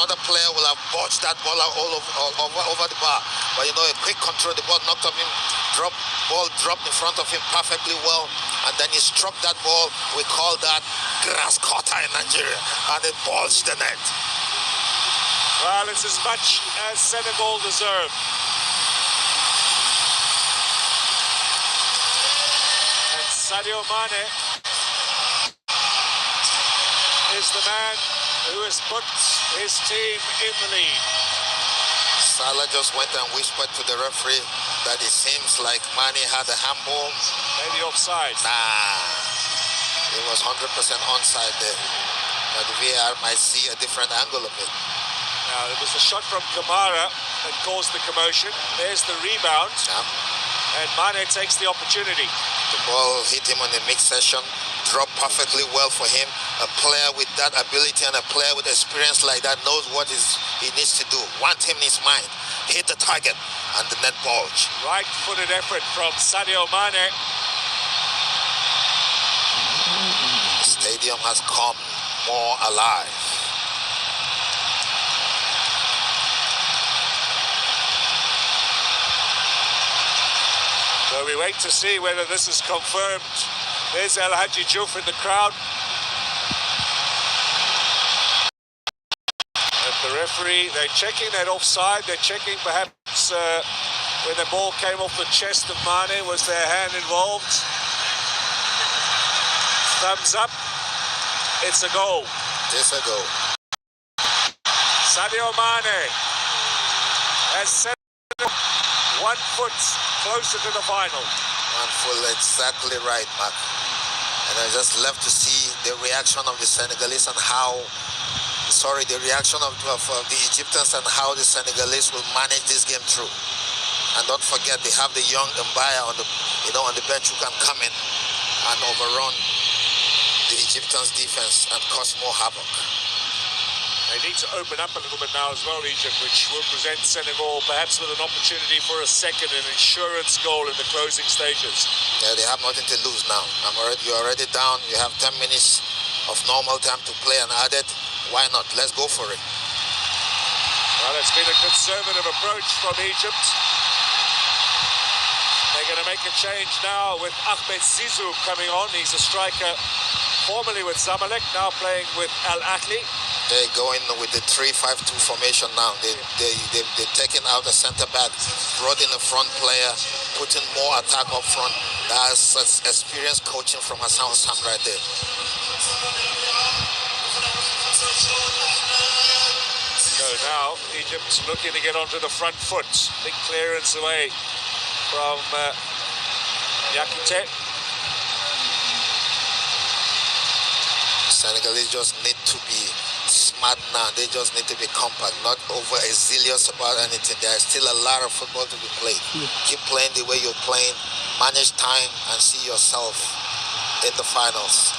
another player will have botched that ball over the bar. But you know, a quick control, the ball knocked off him, ball dropped in front of him perfectly well, and then he struck that ball. We call that grass cutter in Nigeria, and it bulged the net. Well, it's as much as Senegal deserve. And Sadio Mane is the man who has put his team in the lead. Salah just went and whispered to the referee that it seems like Mane had a handball. Maybe offside. Nah, it was 100% onside there. But the VAR might see a different angle of it. Now, it was a shot from Kamara that caused the commotion. There's the rebound. And Mane takes the opportunity. The ball hit him on the mix session, dropped perfectly well for him. A player with that ability and a player with experience like that knows what he needs to do. One thing in his mind, hit the target and the net bulge. Right-footed effort from Sadio Mane. The stadium has come more alive. So we wait to see whether this is confirmed. There's El Hadji Diouf in the crowd. And the referee, they're checking that offside. They're checking perhaps when the ball came off the chest of Mane, was their hand involved? Thumbs up. It's a goal. It's a goal. Sadio Mane has set 1 foot closer to the final. 1 foot, exactly right, Mark. And I just love to see the reaction of the Senegalese and the reaction of the Egyptians and how the Senegalese will manage this game through. And don't forget, they have the young Mbaya on the bench who can come in and overrun the Egyptians' defense and cause more havoc. They need to open up a little bit now as well, Egypt, which will present Senegal perhaps with an opportunity for a second, an insurance goal in the closing stages. Yeah, they have nothing to lose now. You're already down. You have 10 minutes of normal time to play and added. Why not? Let's go for it. Well, it's been a conservative approach from Egypt. They're going to make a change now with Ahmed Zizou coming on. He's a striker formerly with Zamalek, now playing with Al Ahly. They're going with the 3-5-2 formation now. They're taking out a center back, brought in a front player, putting more attack up front. That's experienced coaching from Hassan Hassan right there. So now Egypt's looking to get onto the front foot. Big clearance away from Yakite. Senegalese just need to be smart now. They just need to be compact, not over zealous about anything. There's still a lot of football to be played. Keep playing the way you're playing, manage time, and see yourself in the finals.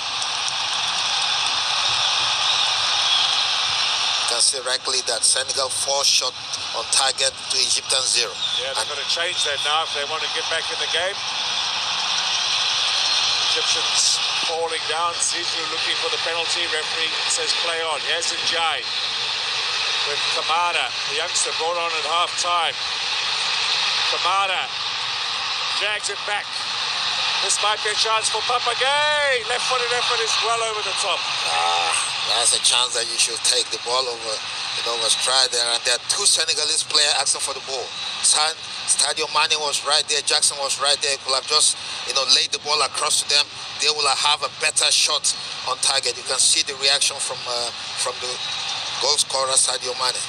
You can see rightly that Senegal 4 shot on target to Egyptian 0. Yeah, they've got to change that now if they want to get back in the game. Egyptians falling down. Zizou looking for the penalty. Referee says play on. Here's Njai with Kamara, the youngster brought on at half-time. Kamara drags it back. This might be a chance for Papagay. Left-footed effort is well over the top. That's a chance that you should take the ball over. Was tried there, and there are 2 Senegalese players asking for the ball. Sadio Mane was right there. Jackson was right there. He could have just, laid the ball across to them. They will have a better shot on target. You can see the reaction from the goal scorer Sadio Mane.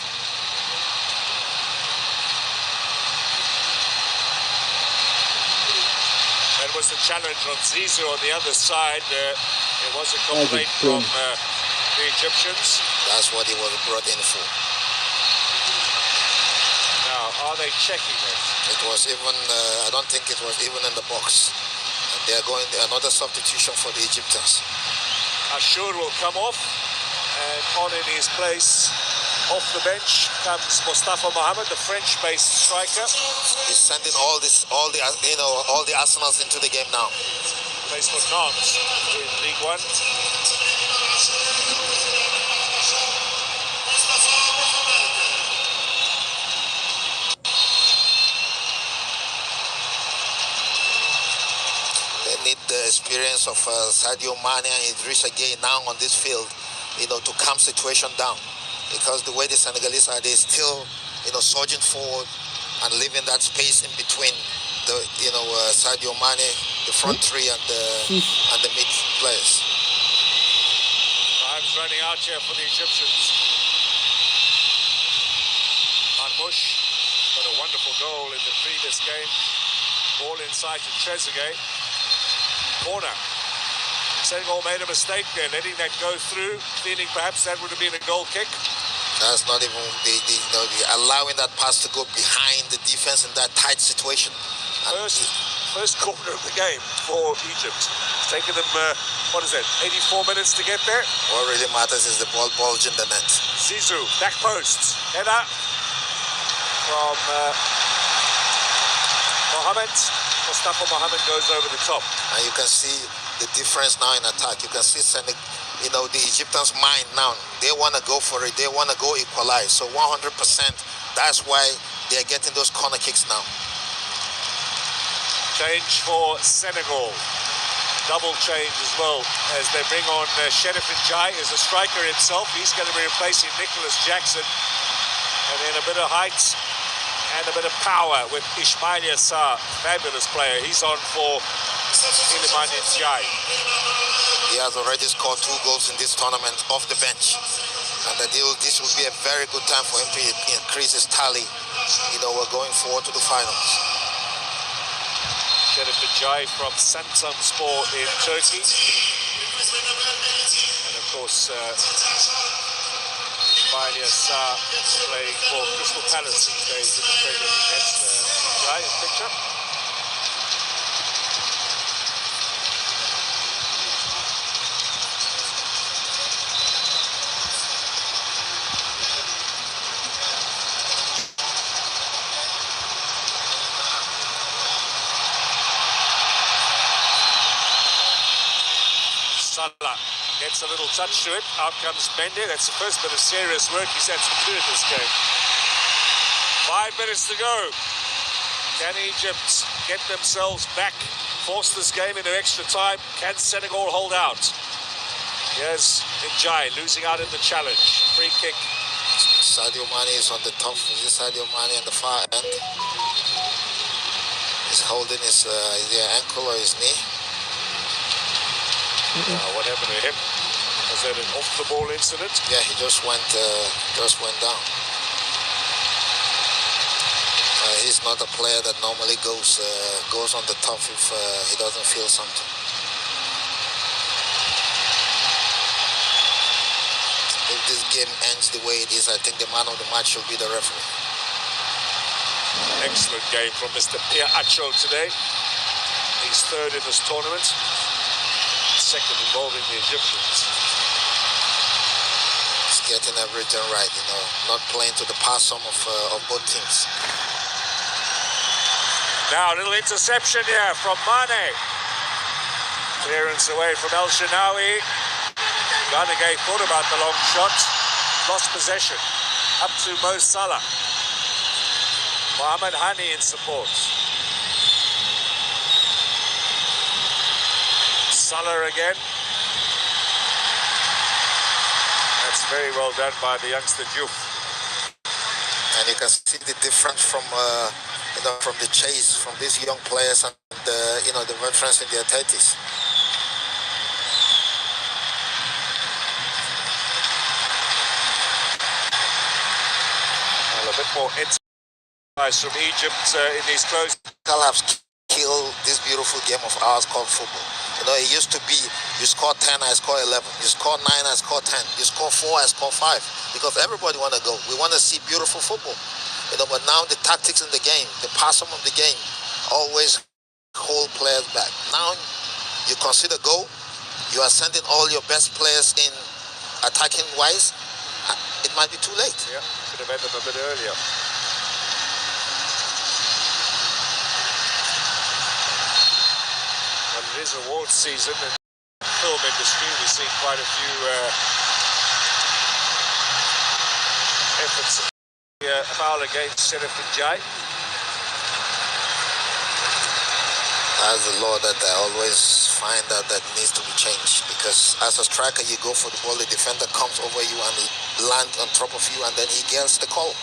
That was the challenge on Zizou on the other side. It was a complaint from the Egyptians. That's what he was brought in for. Now, are they checking this? It was even, I don't think it was even in the box. And they're going another substitution for the Egyptians. Ashur will come off, and on in his place, off the bench, comes Mustafa Mohamed, the French-based striker. He's sending all the Arsenals into the game now. Plays for Nantes in League One. the experience of Sadio Mane and Idrissa Gueye now on this field, to calm situation down. Because the way the Senegalese are, they still, surging forward and leaving that space in between the, Sadio Mane, the front three, and the mid players. Time's running out here for the Egyptians. Marmoush got a wonderful goal in the previous game. Ball inside to Trezeguet. Corner. Senegal made a mistake there, letting that go through, feeling perhaps that would have been a goal kick. That's not even allowing that pass to go behind the defense in that tight situation. First corner of the game for Egypt. It's taken them, 84 minutes to get there? What really matters is the ball bulging the net. Zizou, back post. Header from Mohamed. Mustafa Mohamed goes over the top. And you can see the difference now in attack. You can see the Egyptians' mind now. They want to go for it. They want to go equalize. So 100%, that's why they're getting those corner kicks now. Change for Senegal. Double change as well as they bring on Sheriff Njai as a striker himself. He's going to be replacing Nicholas Jackson. And then a bit of height and a bit of power with Ismail Yassar, fabulous player. He's on for Iliman Njai. He has already scored 2 goals in this tournament off the bench. And this will be a very good time for him to increase his tally. We're going forward to the finals. Sheriff Njai from Samsunspor in Turkey. And of course, Ismail Yassar playing for Crystal Palace these days in the Premier League. That's Njai's picture. Salah gets a little touch to it. Out comes Mendy. That's the first bit of serious work he's had to do in this game. 5 minutes to go. Can Egypt get themselves back, force this game into extra time? Can Senegal hold out? Here's Njai losing out in the challenge. Free kick. Sadio Mane is on the top. This Sadio Mane on the far end. He's holding his ankle or his knee. What happened to him? Was that an off-the-ball incident? Yeah, he just went down. He's not a player that normally goes on the top if he doesn't feel something. If this game ends the way it is, I think the man of the match should be the referee. Excellent game from Mr. Pierre Acho today. He's 3rd in this tournament. 2nd involving the Egyptians. He's getting everything right, not playing to the pass sum of both teams. Now a little interception here from Mane. Clearance away from El Shenawi. Ghanagay thought about the long shot. Lost possession. Up to Mo Salah. Mohamed Hani in support. Salah again. That's very well done by the youngster Diouf. And you can see the difference from the chase from these young players and the veterans in their 30s. Well, a bit more exercise from Egypt in these close. Have killed this beautiful game of ours called football. It used to be you score 10, I score 11. You score 9, I score 10. You score 4, I score 5. Because everybody want to go. We want to see beautiful football. But now the tactics in the game, the passing of the game, always hold players back. Now you consider goal. You are sending all your best players in attacking wise. It might be too late. Yeah, could have had them a bit earlier. It is awards season in the film industry. We've seen quite a few efforts. A foul against Sheriff Njai. That's the law that I always find that needs to be changed, because as a striker you go for the ball, the defender comes over you and he lands on top of you and then he gets the call.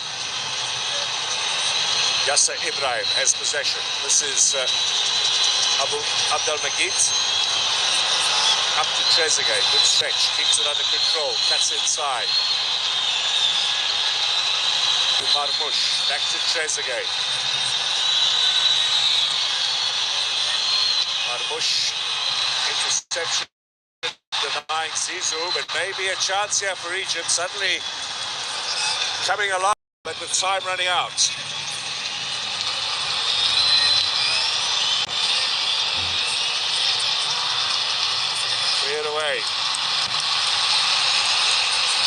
Yasser Ibrahim has possession. This is Abdel Magid. Up to Trezeguet. Good stretch. Keeps it under control. Cuts inside. To Marmoush. Back to Trezeguet. Marmoush. Interception. Denying Zizou, but maybe a chance here for Egypt. Suddenly coming alive, but with time running out. Cleared away.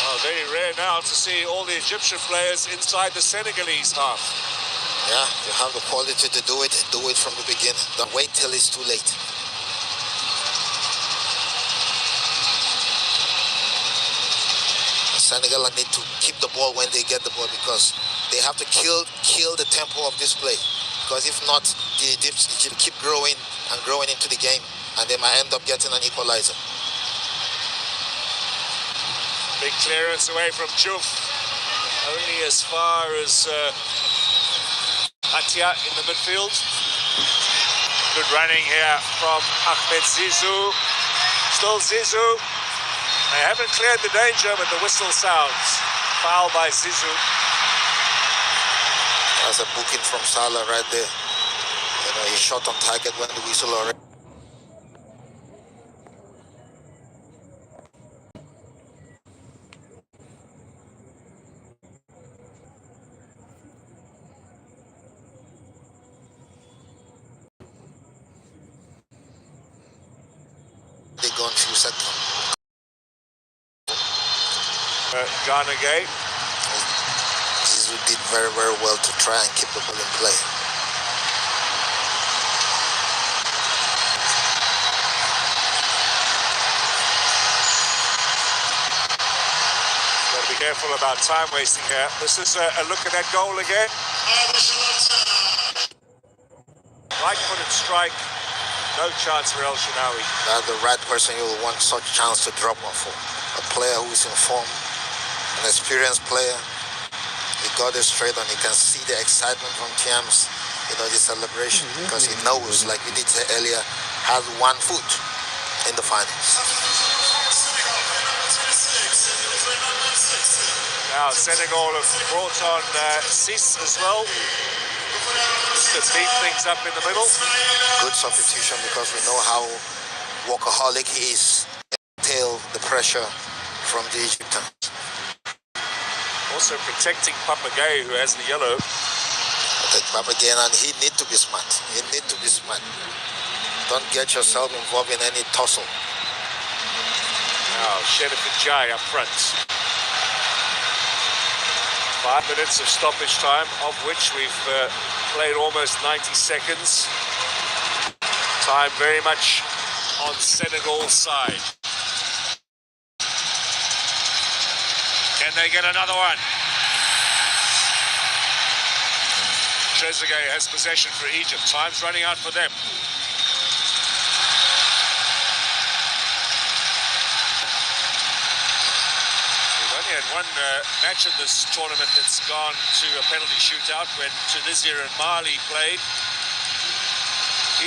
Oh, very rare now to see all the Egyptian players inside the Senegalese half. Yeah, you have the quality to do it from the beginning. Don't wait till it's too late. Senegal need to keep the ball when they get the ball, because they have to kill the tempo of this play. Because if not, the Egypt keep growing and growing into the game, and they might end up getting an equalizer. Big clearance away from Diouf. Only as far as Atia in the midfield. Good running here from Ahmed Zizou. Still Zizou. They haven't cleared the danger, but the whistle sounds. Foul by Zizou. That's a booking from Salah right there. You know, he shot on target when the whistle already. They gone few seconds. Ghana Gay. Zizou did very, very well to try and keep the ball in play. Got to be careful about time wasting here. This is a look at that goal again. Right-footed strike. No chance for El Shenawi. That's the right person you will want such chance to drop one for. A player who is in form, an experienced player. He got it straight on. You can see the excitement from Thiam's, you know, the celebration, because he knows, like we did say earlier, has 1 foot in the finals. Now Senegal have brought on Sis as well to beat things up in the middle. Good substitution, because we know how workaholic he is. Tail the pressure from the Egyptians. Also protecting Papagay, who has the yellow. Protect Papagay, and he need to be smart. He need to be smart. Don't get yourself involved in any tussle. Now Sheriff Njai up front. 5 minutes of stoppage time, of which we've played almost 90 seconds. Time very much on Senegal's side. Can they get another one? Trezeguet has possession for Egypt. Time's running out for them. We've only had one match in this tournament that's gone to a penalty shootout, when Tunisia and Mali played.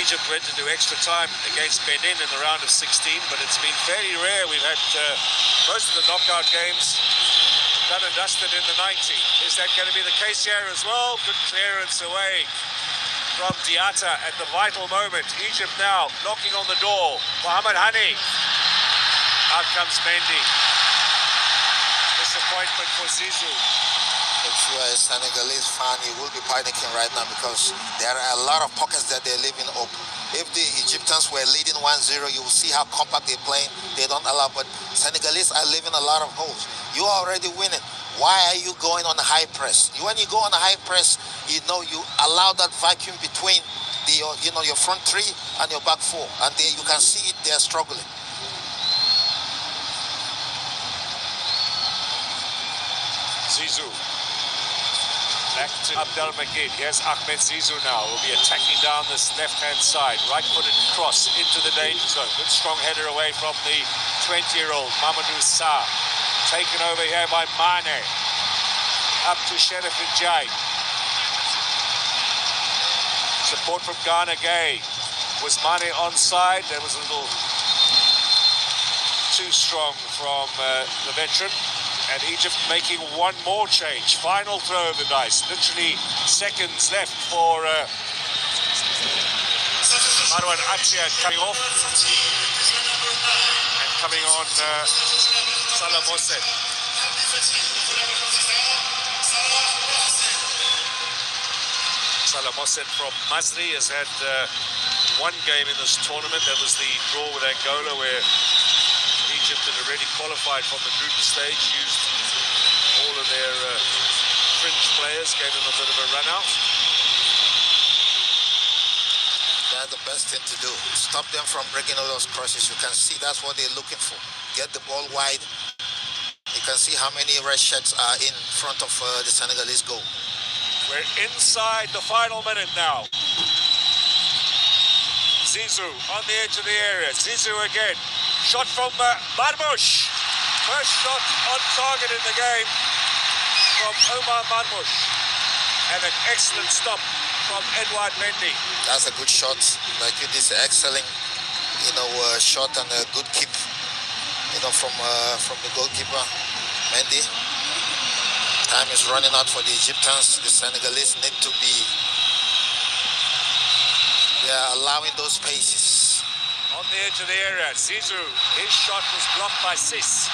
Egypt went into extra time against Benin in the round of 16, but it's been fairly rare. We've had most of the knockout games done and dusted in the 90. Is that going to be the case here as well? Good clearance away from Diatta at the vital moment. Egypt now knocking on the door. Mohamed Hani. Out comes Mendy. Disappointment for Zizou. If you are a Senegalese fan, you will be panicking right now, because there are a lot of pockets that they're leaving open. If the Egyptians were leading 1-0, you will see how compact they're playing. They don't allow, but Senegalese are leaving a lot of holes. You are already winning. Why are you going on a high press? When you go on a high press, you know, you allow that vacuum between the, you know, your front 3 and your back 4, and there you can see it. They're struggling. Zizou. Back to Abdel Magid. Here's Ahmed Zizou now. Will be attacking down this left-hand side. Right-footed cross into the danger zone. Good strong header away from the 20-year-old Mamadou Sarr. Taken over here by Mane. Up to Sheriff Njai. Support from Ghana Gay. Was Mane onside? There was a little too strong from the veteran. And Egypt making one more change. Final throw of the dice. Literally seconds left for Marwan Atiyah coming off. And coming on Salah Mohsen. Salah Mohsen from Masri has had one game in this tournament. That was the draw with Angola, where Egypt had already qualified from the group stage, used all of their fringe players, gave them a bit of a run out. That's the best thing to do. Stop them from breaking all those crosses. You can see that's what they're looking for. Get the ball wide. You can see how many red shirts are in front of the Senegalese goal. We're inside the final minute now. Zizou on the edge of the area. Zizou again. Shot from Marmoush. First shot on target in the game from Omar Marmoush. And an excellent stop from Edouard Mendy. That's a good shot. Like it is excellent, shot and a good keep, from the goalkeeper, Mendy. Time is running out for the Egyptians. The Senegalese need to be allowing those spaces. On the edge of the area, Zizou, his shot was blocked by Sis.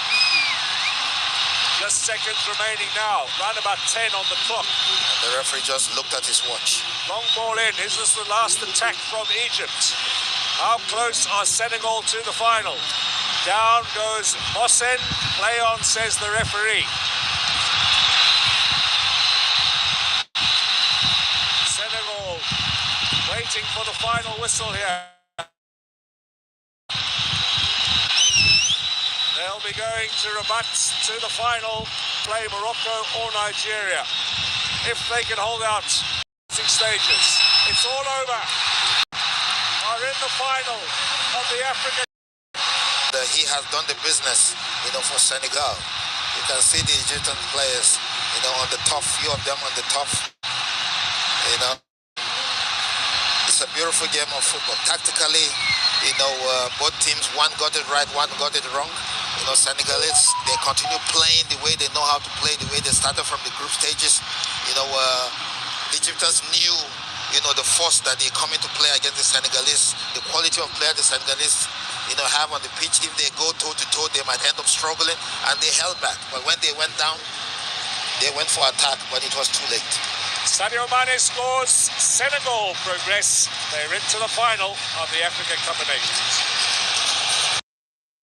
Just seconds remaining now, round about 10 on the clock. And the referee just looked at his watch. Long ball in, is this the last attack from Egypt? How close are Senegal to the final? Down goes Mohsen, play on, says the referee. Senegal waiting for the final whistle here. They'll be going to Rabat to the final, play Morocco or Nigeria. If they can hold out 6 stages, it's all over. Are in the final of the African. He has done the business, for Senegal. You can see the Egyptian players, on the top, few of them on the top. It's a beautiful game of football. Tactically, both teams, one got it right, one got it wrong. Senegalese, they continue playing the way they know how to play, the way they started from the group stages. The Egyptians knew, the force that they come into play against the Senegalese, the quality of player the Senegalese, have on the pitch. If they go toe-to-toe, they might end up struggling, and they held back. But when they went down, they went for attack, but it was too late. Sadio Mane scores, Senegal progress. They're into the final of the African Cup of Nations.